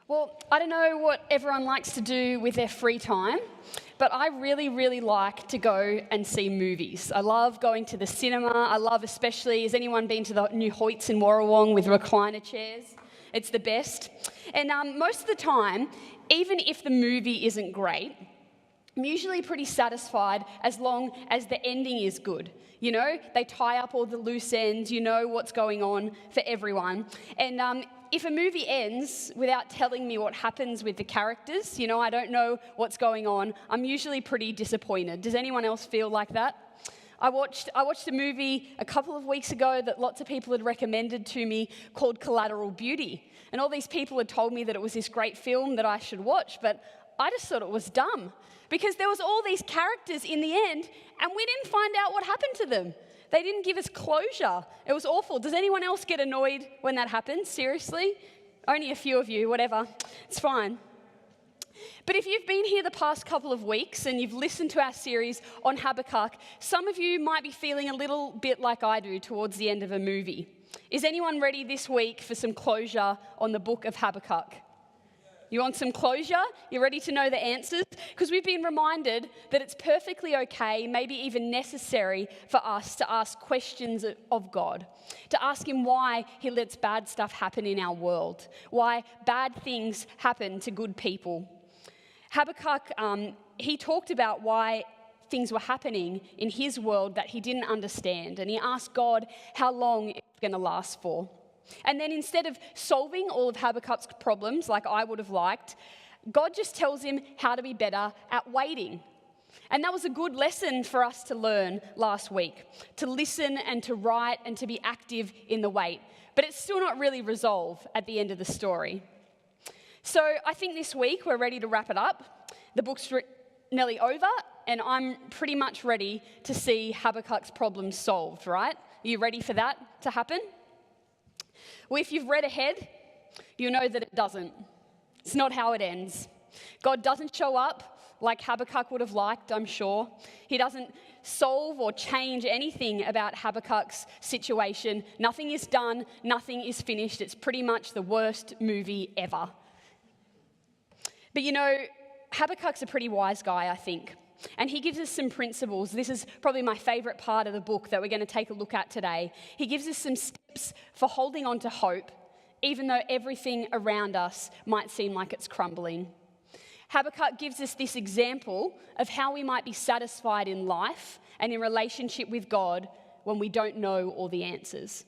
Well, I don't know what everyone likes to do with their free time, but I really like to go and see movies. I love going to the cinema. I love especially, has anyone been to the new Hoyts in Warrawong with recliner chairs? It's the best. And most of the time, even if the movie isn't great, I'm usually pretty satisfied as long as the ending is good. You know, they tie up all the loose ends, you know what's going on for everyone. And if a movie ends without telling me what happens with the characters, you know, I don't know what's going on, I'm usually pretty disappointed. Does anyone else feel like that? I watched a movie a couple of weeks ago that lots of people had recommended to me called Collateral Beauty. And all these people had told me that it was this great film that I should watch, but I just thought it was dumb because there was all these characters in the end and we didn't find out what happened to them. They didn't give us closure. It was awful. Does anyone else get annoyed when that happens? Seriously? Only a few of you, whatever. It's fine. But if you've been here the past couple of weeks and you've listened to our series on Habakkuk, some of you might be feeling a little bit like I do towards the end of a movie. Is anyone ready this week for some closure on the book of Habakkuk? You want some closure? You're ready to know the answers? Because we've been reminded that it's perfectly okay, maybe even necessary for us to ask questions of God, to ask him why he lets bad stuff happen in our world, why bad things happen to good people. Habakkuk, he talked about why things were happening in his world that he didn't understand, and he asked God how long it was going to last for. And then instead of solving all of Habakkuk's problems like I would have liked, God just tells him how to be better at waiting. And that was a good lesson for us to learn last week, to listen and to write and to be active in the wait. But it's still not really resolved at the end of the story. So I think this week we're ready to wrap it up. The book's nearly over and I'm pretty much ready to see Habakkuk's problems solved, right? Are you ready for that to happen? Well, if you've read ahead, you know that it doesn't. It's not how it ends. God doesn't show up like Habakkuk would have liked, I'm sure. He doesn't solve or change anything about Habakkuk's situation. Nothing is done, nothing is finished. It's pretty much the worst movie ever. But you know, Habakkuk's a pretty wise guy, I think. And he gives us some principles. This is probably my favourite part of the book that we're going to take a look at today. He gives us some steps for holding on to hope, even though everything around us might seem like it's crumbling. Habakkuk gives us this example of how we might be satisfied in life and in relationship with God when we don't know all the answers.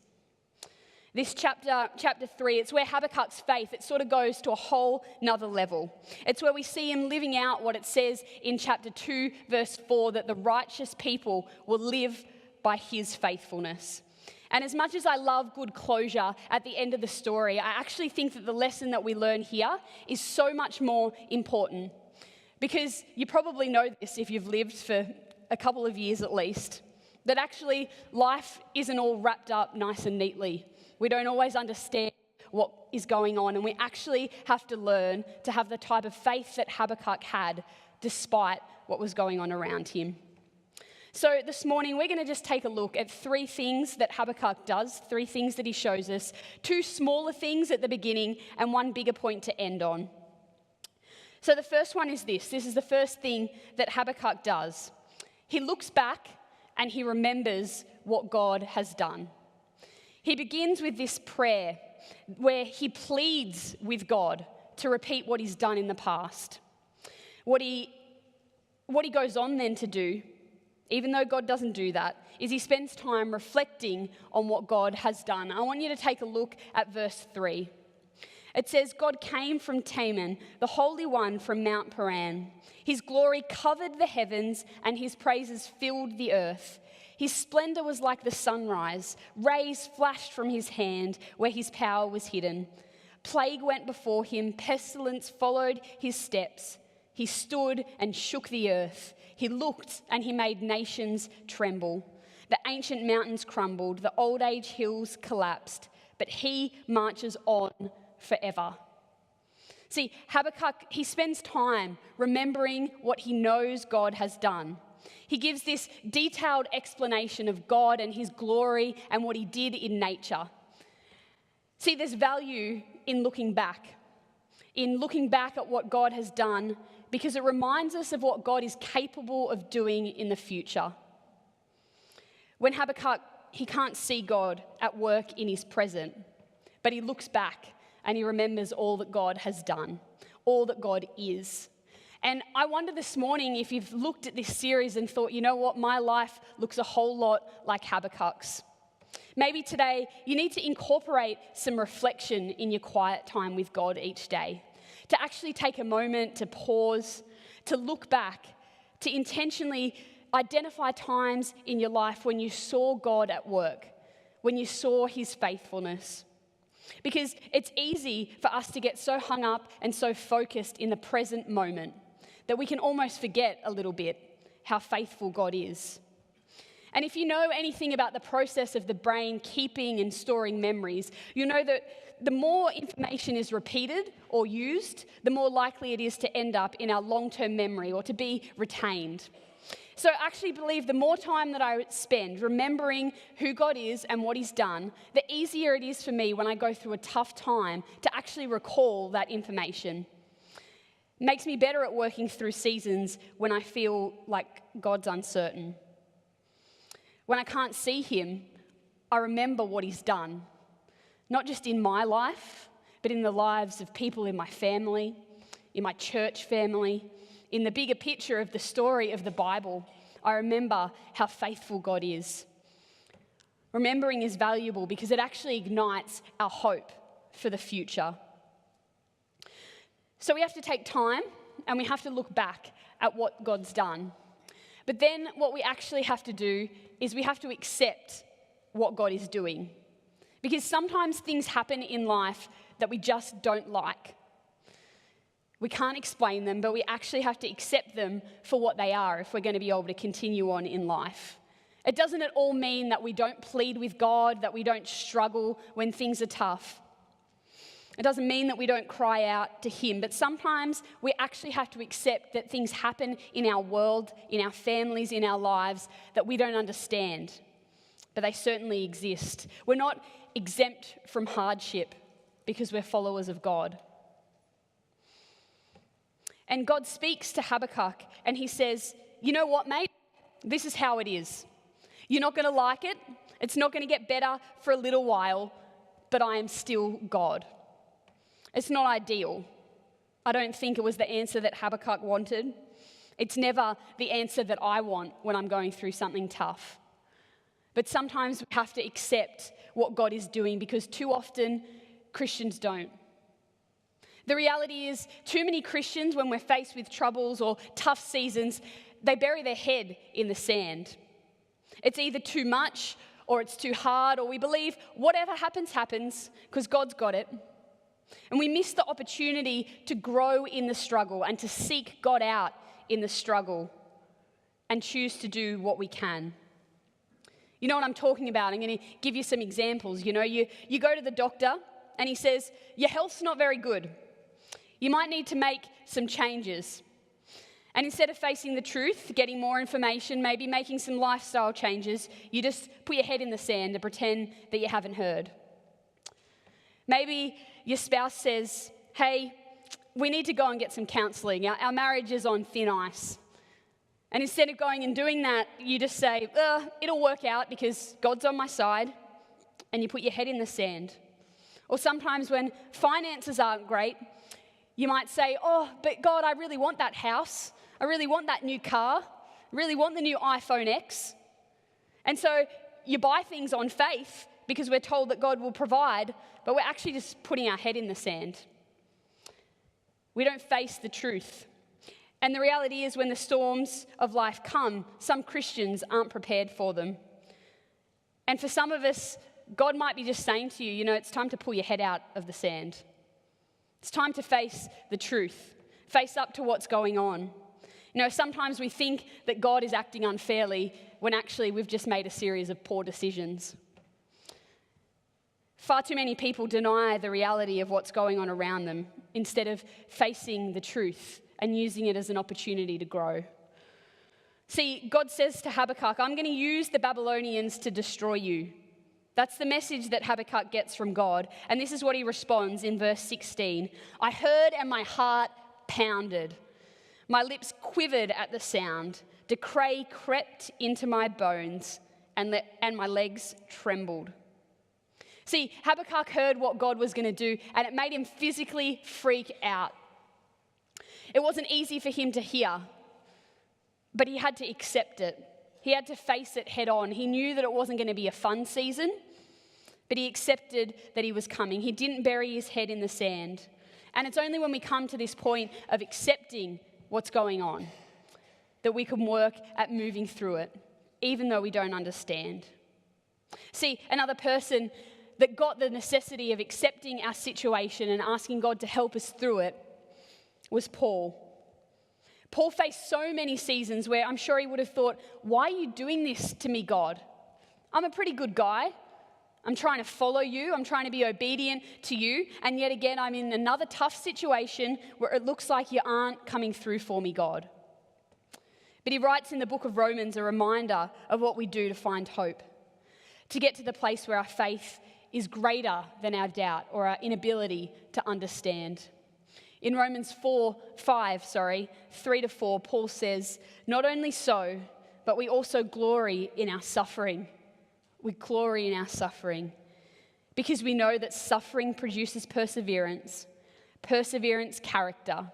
This chapter 3, it's where Habakkuk's faith, it sort of goes to a whole nother level. It's where we see him living out what it says in chapter 2, verse 4, that the righteous people will live by his faithfulness. And as much as I love good closure at the end of the story, I actually think that the lesson that we learn here is so much more important. Because you probably know this if you've lived for a couple of years at least, that actually life isn't all wrapped up nice and neatly. We don't always understand what is going on, and we actually have to learn to have the type of faith that Habakkuk had despite what was going on around him. So this morning, we're going to just take a look at 3 things that Habakkuk does, 3 things that he shows us, 2 smaller things at the beginning and 1 bigger point to end on. So the first one is this. This is the first thing that Habakkuk does. He looks back and he remembers what God has done. He begins with this prayer where he pleads with God to repeat what he's done in the past. What he goes on then to do, even though God doesn't do that, is he spends time reflecting on what God has done. I want you to take a look at verse 3. It says, God came from Teman, the Holy One from Mount Paran. His glory covered the heavens and his praises filled the earth. His splendor was like the sunrise. Rays flashed from his hand where his power was hidden. Plague went before him. Pestilence followed his steps. He stood and shook the earth. He looked and he made nations tremble. The ancient mountains crumbled. The old age hills collapsed. But he marches on forever. See, Habakkuk, he spends time remembering what he knows God has done. He gives this detailed explanation of God and his glory and what he did in nature. See, there's value in looking back. in looking back at what God has done because it reminds us of what God is capable of doing in the future. When Habakkuk, he can't see God at work in his present, but he looks back and he remembers all that God has done, all that God is. And I wonder this morning if you've looked at this series and thought, you know what, my life looks a whole lot like Habakkuk's. Maybe today you need to incorporate some reflection in your quiet time with God each day, to actually take a moment to pause, to look back, to intentionally identify times in your life when you saw God at work, when you saw his faithfulness. Because it's easy for us to get so hung up and so focused in the present moment that we can almost forget a little bit how faithful God is. And if you know anything about the process of the brain keeping and storing memories, you know that the more information is repeated or used, the more likely it is to end up in our long-term memory or to be retained. So I actually believe the more time that I spend remembering who God is and what he's done, the easier it is for me when I go through a tough time to actually recall that information. It makes me better at working through seasons when I feel like God's uncertain. When I can't see him, I remember what he's done, not just in my life, but in the lives of people in my family, in my church family, in the bigger picture of the story of the Bible. I remember how faithful God is. Remembering is valuable because it actually ignites our hope for the future. So we have to take time and we have to look back at what God's done. But then what we actually have to do is we have to accept what God is doing. Because sometimes things happen in life that we just don't like. We can't explain them, but we actually have to accept them for what they are if we're going to be able to continue on in life. It doesn't at all mean that we don't plead with God, that we don't struggle when things are tough. It doesn't mean that we don't cry out to him, but sometimes we actually have to accept that things happen in our world, in our families, in our lives that we don't understand, but they certainly exist. We're not exempt from hardship because we're followers of God. And God speaks to Habakkuk and he says, you know what, mate? This is how it is. You're not going to like it. It's not going to get better for a little while, but I am still God. It's not ideal. I don't think it was the answer that Habakkuk wanted. It's never the answer that I want when I'm going through something tough. But sometimes we have to accept what God is doing because too often Christians don't. The reality is too many Christians, when we're faced with troubles or tough seasons, they bury their head in the sand. It's either too much or it's too hard, or we believe whatever happens, happens because God's got it. And we miss the opportunity to grow in the struggle and to seek God out in the struggle and choose to do what we can. You know what I'm talking about? I'm going to give you some examples. You know, you go to the doctor and he says, your health's not very good. You might need to make some changes. And instead of facing the truth, getting more information, maybe making some lifestyle changes, you just put your head in the sand and pretend that you haven't heard. Maybe your spouse says, hey, we need to go and get some counselling. Our marriage is on thin ice. And instead of going and doing that, you just say, it'll work out because God's on my side. And you put your head in the sand. Or sometimes when finances aren't great, you might say, oh, but God, I really want that house. I really want that new car. I really want the new iPhone X. And so you buy things on faith because we're told that God will provide, but we're actually just putting our head in the sand. We don't face the truth. And the reality is when the storms of life come, some Christians aren't prepared for them. And for some of us, God might be just saying to you, you know, it's time to pull your head out of the sand. It's time to face the truth, face up to what's going on. You know, sometimes we think that God is acting unfairly when actually we've just made a series of poor decisions. Far too many people deny the reality of what's going on around them instead of facing the truth and using it as an opportunity to grow. See, God says to Habakkuk, I'm going to use the Babylonians to destroy you. That's the message that Habakkuk gets from God. And this is what he responds in verse 16. I heard and my heart pounded. My lips quivered at the sound. Decay crept into my bones and my legs trembled. See, Habakkuk heard what God was going to do, and it made him physically freak out. It wasn't easy for him to hear, but he had to accept it. He had to face it head on. He knew that it wasn't going to be a fun season, but he accepted that he was coming. He didn't bury his head in the sand. And it's only when we come to this point of accepting what's going on that we can work at moving through it, even though we don't understand. See, another person that got the necessity of accepting our situation and asking God to help us through it was Paul. Paul faced so many seasons where I'm sure he would have thought, why are you doing this to me, God? I'm a pretty good guy. I'm trying to follow you. I'm trying to be obedient to you. And yet again, I'm in another tough situation where it looks like you aren't coming through for me, God. But he writes in the book of Romans a reminder of what we do to find hope, to get to the place where our faith is greater than our doubt or our inability to understand. In Romans 3-4, Paul says, not only so, but we also glory in our suffering. We glory in our suffering because we know that suffering produces perseverance, perseverance character,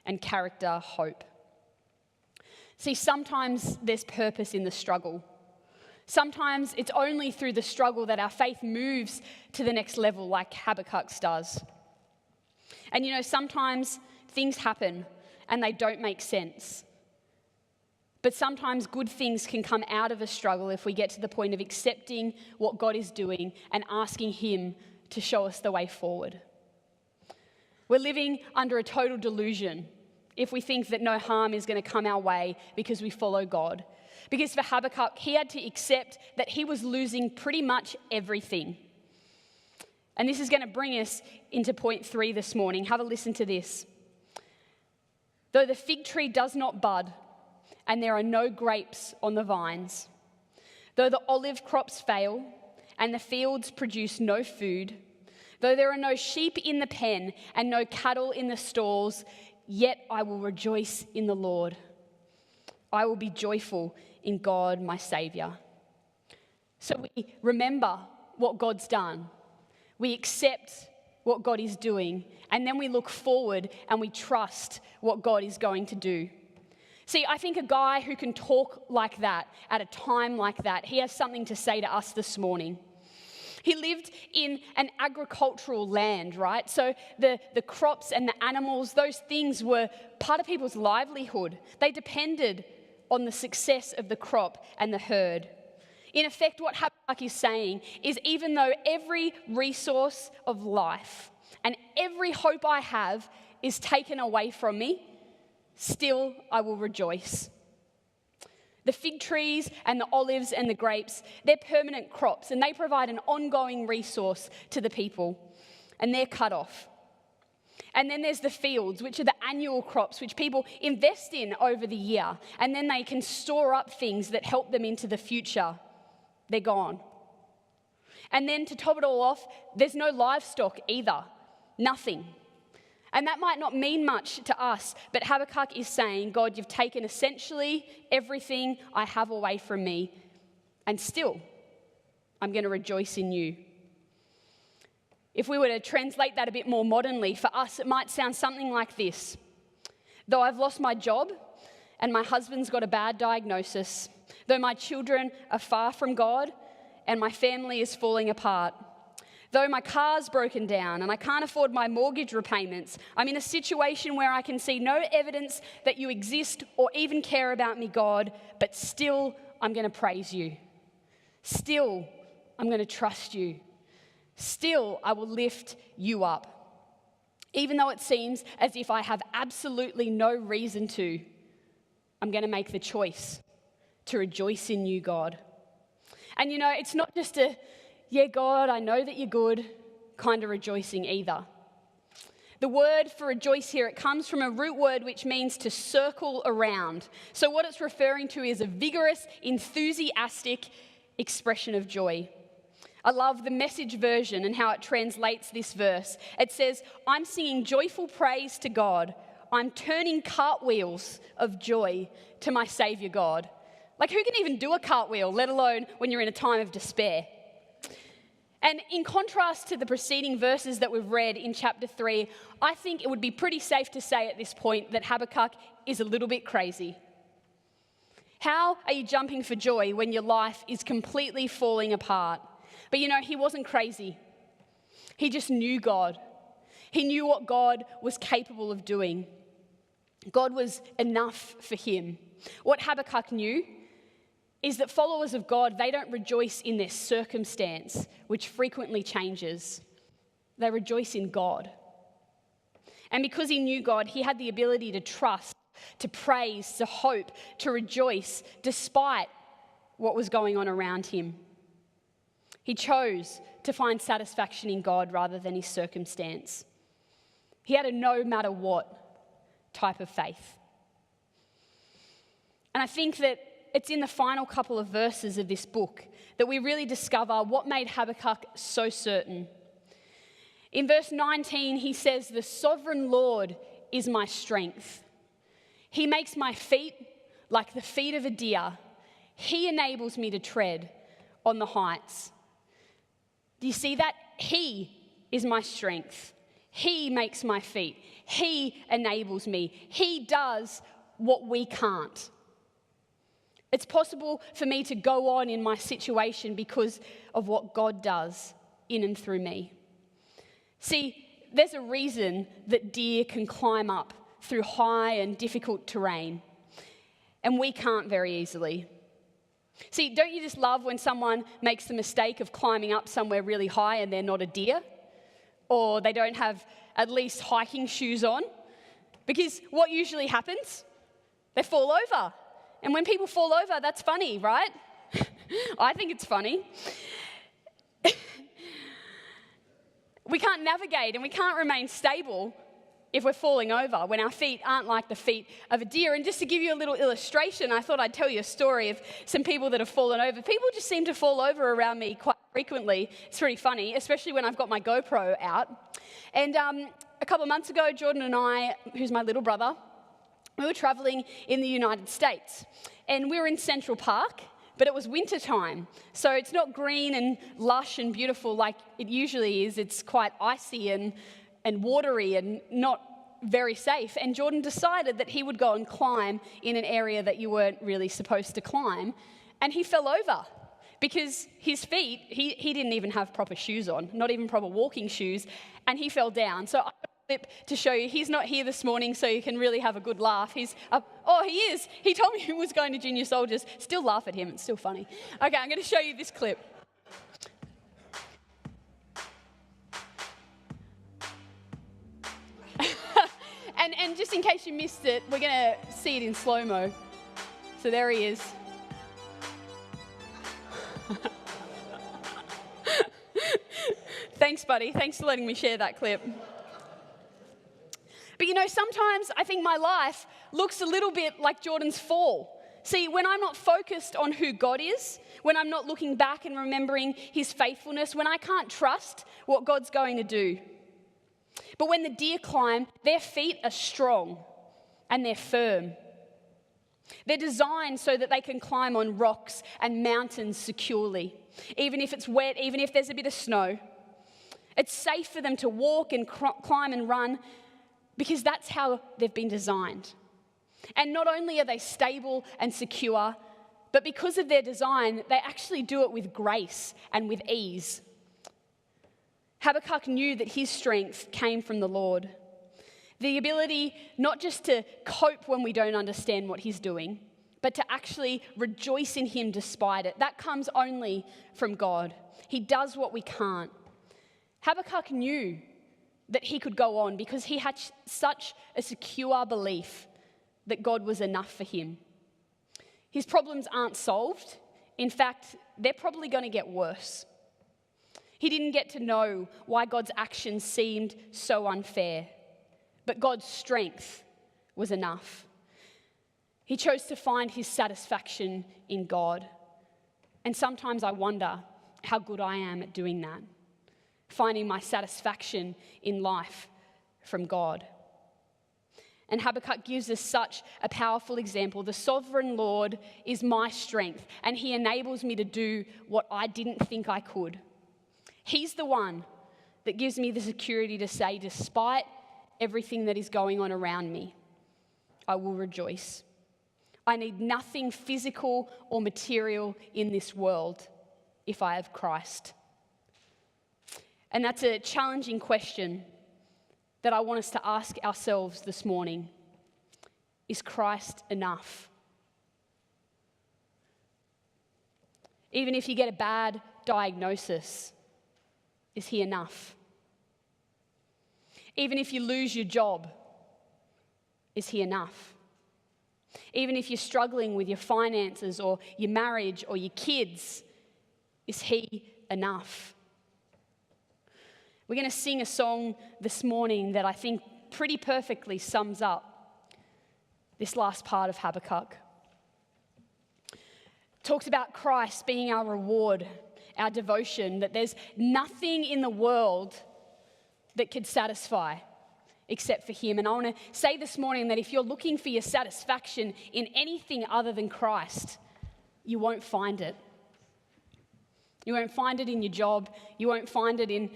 and character hope. See, sometimes there's purpose in the struggle. Sometimes it's only through the struggle that our faith moves to the next level like Habakkuk's does. And you know, sometimes things happen and they don't make sense. But sometimes good things can come out of a struggle if we get to the point of accepting what God is doing and asking Him to show us the way forward. We're living under a total delusion if we think that no harm is going to come our way because we follow God. Because for Habakkuk, he had to accept that he was losing pretty much everything. And this is going to bring us into point 3 this morning. Have a listen to this. Though the fig tree does not bud, and there are no grapes on the vines, though the olive crops fail, and the fields produce no food, though there are no sheep in the pen, and no cattle in the stalls, yet I will rejoice in the Lord. I will be joyful in God, my Saviour. So we remember what God's done. We accept what God is doing, and then we look forward and we trust what God is going to do. See, I think a guy who can talk like that at a time like that, he has something to say to us this morning. He lived in an agricultural land, right? So the crops and the animals, those things were part of people's livelihood. They depended on the success of the crop and the herd. In effect, what Habakkuk is saying is even though every resource of life and every hope I have is taken away from me, still I will rejoice. The fig trees and the olives and the grapes, they're permanent crops and they provide an ongoing resource to the people, and they're cut off. And then there's the fields, which are the annual crops which people invest in over the year, and then they can store up things that help them into the future. They're gone. And then to top it all off, there's no livestock either. Nothing. And that might not mean much to us, but Habakkuk is saying, God, you've taken essentially everything I have away from me, and still I'm going to rejoice in you. If we were to translate that a bit more modernly, for us it might sound something like this. Though I've lost my job and my husband's got a bad diagnosis, though my children are far from God and my family is falling apart, though my car's broken down and I can't afford my mortgage repayments, I'm in a situation where I can see no evidence that you exist or even care about me, God, but still I'm going to praise you. Still I'm going to trust you. Still I will lift you up. Even though it seems as if I have absolutely no reason to, I'm going to make the choice to rejoice in you, God. And you know, it's not just a, yeah, God, I know that you're good, kind of rejoicing either. The word for rejoice here, it comes from a root word which means to circle around. So what it's referring to is a vigorous, enthusiastic expression of joy. I love the Message version and how it translates this verse. It says, I'm singing joyful praise to God. I'm turning cartwheels of joy to my Saviour God. Like, who can even do a cartwheel, let alone when you're in a time of despair? And in contrast to the preceding verses that we've read in chapter 3, I think it would be pretty safe to say at this point that Habakkuk is a little bit crazy. How are you jumping for joy when your life is completely falling apart? But you know, he wasn't crazy. He just knew God. He knew what God was capable of doing. God was enough for him. What Habakkuk knew is that followers of God, they don't rejoice in their circumstance, which frequently changes. They rejoice in God. And because he knew God, he had the ability to trust, to praise, to hope, to rejoice, despite what was going on around him. He chose to find satisfaction in God rather than his circumstance. He had a no matter what type of faith. And I think that it's in the final couple of verses of this book that we really discover what made Habakkuk so certain. In verse 19, he says, "The sovereign Lord is my strength. He makes my feet like the feet of a deer. He enables me to tread on the heights." Do you see that? He is my strength. He makes my feet. He enables me. He does what we can't. It's possible for me to go on in my situation because of what God does in and through me. See, there's a reason that deer can climb up through high and difficult terrain, and we can't very easily. See, don't you just love when someone makes the mistake of climbing up somewhere really high and they're not a deer? Or they don't have at least hiking shoes on? Because what usually happens? They fall over. And when people fall over, that's funny, right? I think it's funny. We can't navigate and we can't remain stable if we're falling over, when our feet aren't like the feet of a deer. And just to give you a little illustration, I thought I'd tell you a story of some people that have fallen over. People just seem to fall over around me quite frequently. It's pretty funny, especially when I've got my GoPro out. And a couple of months ago, Jordan and I, who's my little brother, we were traveling in the United States. And we were in Central Park, but it was winter time. So it's not green and lush and beautiful like it usually is. It's quite icy and watery and not very safe. And Jordan decided that he would go and climb in an area that you weren't really supposed to climb. And he fell over because his feet, he didn't even have proper shoes on, not even proper walking shoes, and he fell down. So I got a clip to show you. He's not here this morning, so you can really have a good laugh. He is. He told me he was going to Junior Soldiers. Still laugh at him. It's still funny. Okay, I'm going to show you this clip. And just in case you missed it, we're going to see it in slow-mo. So there he is. Thanks, buddy. Thanks for letting me share that clip. But you know, sometimes I think my life looks a little bit like Jordan's fall. See, when I'm not focused on who God is, when I'm not looking back and remembering his faithfulness, when I can't trust what God's going to do. But when the deer climb, their feet are strong and they're firm. They're designed so that they can climb on rocks and mountains securely, even if it's wet, even if there's a bit of snow. It's safe for them to walk and climb and run because that's how they've been designed. And not only are they stable and secure, but because of their design, they actually do it with grace and with ease. Habakkuk knew that his strength came from the Lord. The ability not just to cope when we don't understand what he's doing, but to actually rejoice in him despite it. That comes only from God. He does what we can't. Habakkuk knew that he could go on because he had such a secure belief that God was enough for him. His problems aren't solved. In fact, they're probably going to get worse. He didn't get to know why God's actions seemed so unfair, but God's strength was enough. He chose to find his satisfaction in God. And sometimes I wonder, how good I am at doing that, finding my satisfaction in life from God. And Habakkuk gives us such a powerful example. The sovereign Lord is my strength, and he enables me to do what I didn't think I could. He's the one that gives me the security to say, despite everything that is going on around me, I will rejoice. I need nothing physical or material in this world if I have Christ. And that's a challenging question that I want us to ask ourselves this morning. Is Christ enough? Even if you get a bad diagnosis, is he enough? Even if you lose your job, is he enough? Even if you're struggling with your finances or your marriage or your kids, is he enough? We're going to sing a song this morning that I think pretty perfectly sums up this last part of Habakkuk. It talks about Christ being our reward, our devotion, that there's nothing in the world that could satisfy except for him. And I want to say this morning that if you're looking for your satisfaction in anything other than Christ, you won't find it. You won't find it in your job. You won't find it in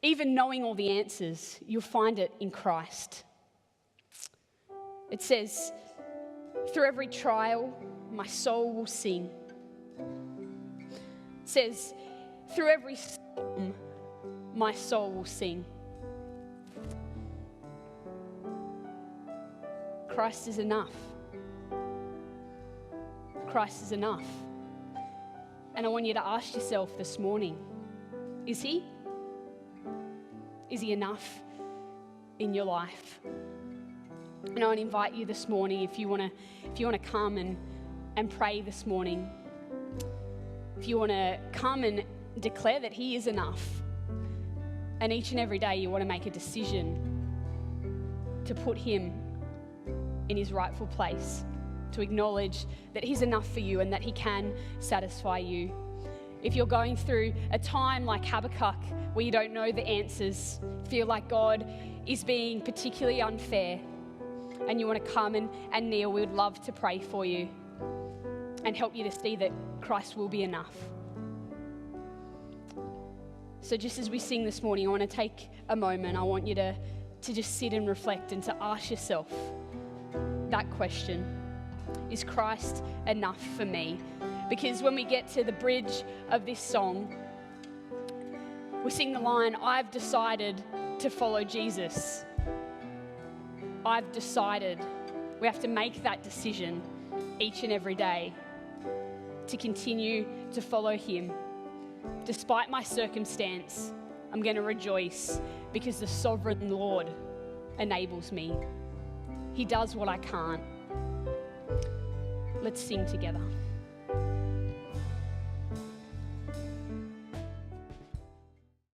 even knowing all the answers. You'll find it in Christ. It says, through every trial, my soul will sing. It says, through every storm, my soul will sing. Christ is enough. Christ is enough. And I want you to ask yourself this morning, is he? Is he enough in your life? And I want to invite you this morning, if you want to come and pray this morning, if you want to come and declare that he is enough, and each and every day you want to make a decision to put him in his rightful place, to acknowledge that he's enough for you and that he can satisfy you. If you're going through a time like Habakkuk where you don't know the answers, feel like God is being particularly unfair, and you want to come and kneel, we would love to pray for you and help you to see that Christ will be enough. So just as we sing this morning, I want to take a moment. I want you to just sit and reflect and to ask yourself that question. Is Christ enough for me? Because when we get to the bridge of this song, we sing the line, I've decided to follow Jesus. I've decided. We have to make that decision each and every day to continue to follow him. Despite my circumstance, I'm going to rejoice because the sovereign Lord enables me. He does what I can't. Let's sing together.